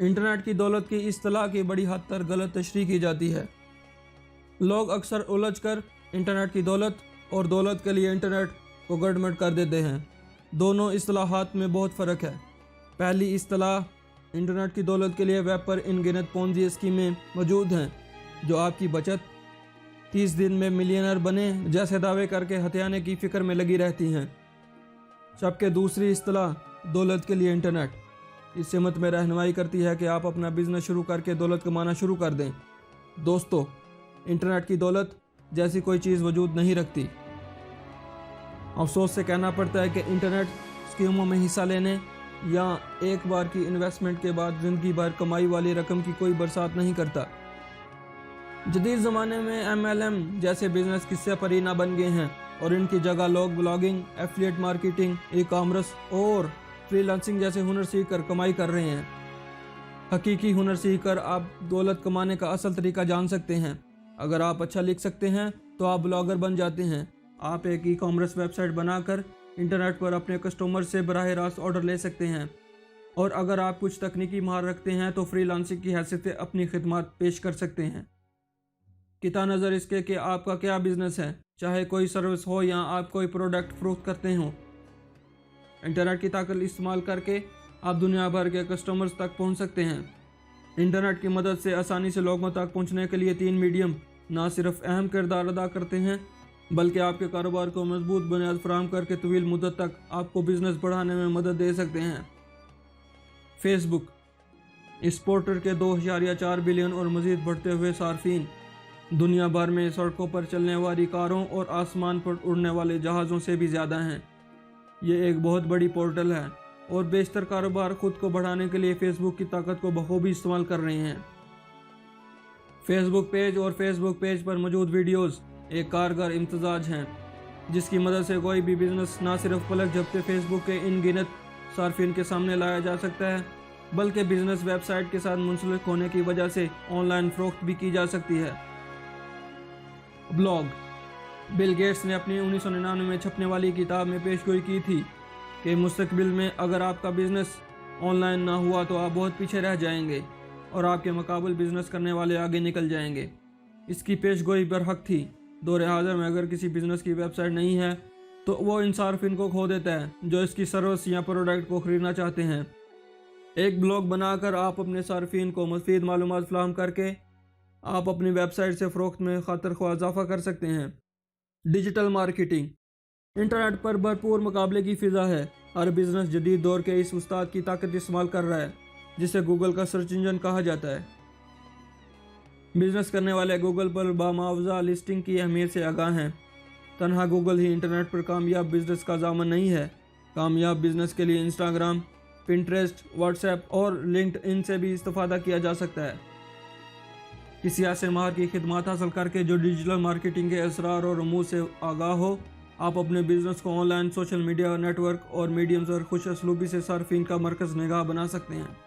Internet की दौलत की इस्तिलाह की बड़ी हद तक गलत तशरीह की जाती है। लोग अक्सर उलझ कर इंटरनेट की दौलत और दौलत के लिए इंटरनेट को गड़बड़ कर देते हैं। दोनों इस्तिलाहात में बहुत फ़र्क है। पहली इस्तिलाह, इंटरनेट की दौलत के लिए वेब पर अनगिनत पोंजी स्कीमें मौजूद हैं जो आपकी बचत 30 दिन में मिलियनर बने जैसे दावे करके हथियाने की फ़िक्र में लगी रहती हैं। जबकि दूसरी इस्तिलाह, दौलत के लिए इंटरनेट, इस सिमत में रहनुमाई करती है कि आप अपना बिजनेस शुरू करके दौलत कमाना शुरू कर दें। दोस्तों, इंटरनेट की दौलत जैसी कोई चीज़ वजूद नहीं रखती। अफसोस से कहना पड़ता है कि इंटरनेट स्कीमों में हिस्सा लेने या एक बार की इन्वेस्टमेंट के बाद ज़िंदगी भर कमाई वाली रकम की कोई बरसात नहीं करता। जदीद ज़माने में MLM जैसे बिजनेस किस्से परीना बन गए हैं और इनकी जगह लोग ब्लॉगिंग, एफिलिएट मार्केटिंग, ई-कॉमर्स और फ्रीलांसिंग जैसे हुनर सीख कर कमाई कर रहे हैं। हकीकी हुनर सीख कर आप दौलत कमाने का असल तरीका जान सकते हैं। अगर आप अच्छा लिख सकते हैं तो आप ब्लॉगर बन जाते हैं। आप एक ई-कॉमर्स वेबसाइट बनाकर इंटरनेट पर अपने कस्टमर से बराह रास्त ऑर्डर ले सकते हैं। और अगर आप कुछ तकनीकी महारत रखते हैं तो फ्रीलांसिंग की हैसियत से अपनी खिदमत पेश कर सकते हैं। किता नज़र इसके कि आपका क्या बिजनेस है, चाहे कोई सर्विस हो या आप कोई प्रोडक्ट फरोख्त करते हों। इंटरनेट की ताकत इस्तेमाल करके आप दुनिया भर के कस्टमर्स तक पहुंच सकते हैं। इंटरनेट की मदद से आसानी से लोगों तक पहुंचने के लिए 3 मीडियम ना सिर्फ अहम किरदार अदा करते हैं बल्कि आपके कारोबार को मजबूत बुनियाद फराहम करके तवील मुद्दत तक आपको बिजनेस बढ़ाने में मदद दे सकते हैं। फेसबुक, इस पोर्टल के 2.4 बिलियन और मज़ीद बढ़ते हुए सार्फिन दुनिया भर में सड़कों पर चलने वाली कारों और आसमान पर उड़ने वाले जहाज़ों से भी ज़्यादा हैं। ये एक बहुत बड़ी पोर्टल है और बेशतर कारोबार खुद को बढ़ाने के लिए फेसबुक की ताकत को बखूबी इस्तेमाल कर रहे हैं। फेसबुक पेज और फेसबुक पेज पर मौजूद वीडियोस एक कारगर इम्तजाज हैं जिसकी मदद से कोई भी बिजनेस ना सिर्फ पलक झपके फेसबुक के अनगिनत सार्फिन के सामने लाया जा सकता है बल्कि बिजनेस वेबसाइट के साथ मुंसलिक होने की वजह से ऑनलाइन फरोख्त भी की जा सकती है। ब्लॉग, बिल गेट्स ने अपनी 1999 में छपने वाली किताब में पेशगोई की थी कि मुस्तकबिल में अगर आपका बिजनेस ऑनलाइन ना हुआ तो आप बहुत पीछे रह जाएंगे और आपके मुकाबले बिजनेस करने वाले आगे निकल जाएंगे। इसकी पेशगोई बरहक थी। दौर हाज़िर में अगर किसी बिजनेस की वेबसाइट नहीं है तो वो इन सार्फिन को खो देता है जो इसकी सर्विस या प्रोडक्ट को ख़रीदना चाहते हैं। एक ब्लॉग बनाकर आप अपने सार्फिन को मज़ीद मालूमात फराहम करके आप अपनी वेबसाइट से फ़रोख्त में खातिर ख्वाह इजाफ़ा कर सकते हैं। डिजिटल मार्केटिंग, इंटरनेट पर भरपूर मुकाबले की फ़िज़ा है। हर बिज़नेस जदीद दौर के इस उस्ताद की ताकत इस्तेमाल कर रहा है जिसे गूगल का सर्च इंजन कहा जाता है। बिज़नेस करने वाले गूगल पर बामुआवजा लिस्टिंग की अहमियत से आगाह हैं। तन्हा गूगल ही इंटरनेट पर कामयाब बिज़नेस का ज़ामन नहीं है। कामयाब बिज़नेस के लिए इंस्टाग्राम, पिंटरेस्ट, व्हाट्सएप और लिंक्डइन से भी इस्तेफादा किया जा सकता है। किसी ऐसे माहर की खिदमत हासिल करके जो डिजिटल मार्केटिंग के असरार और रमूज से आगाह हो, आप अपने बिजनेस को ऑनलाइन, सोशल मीडिया नेटवर्क और मीडियम्स और खुश असलूबी से सार्फिन का मरकज़ निगाह बना सकते हैं।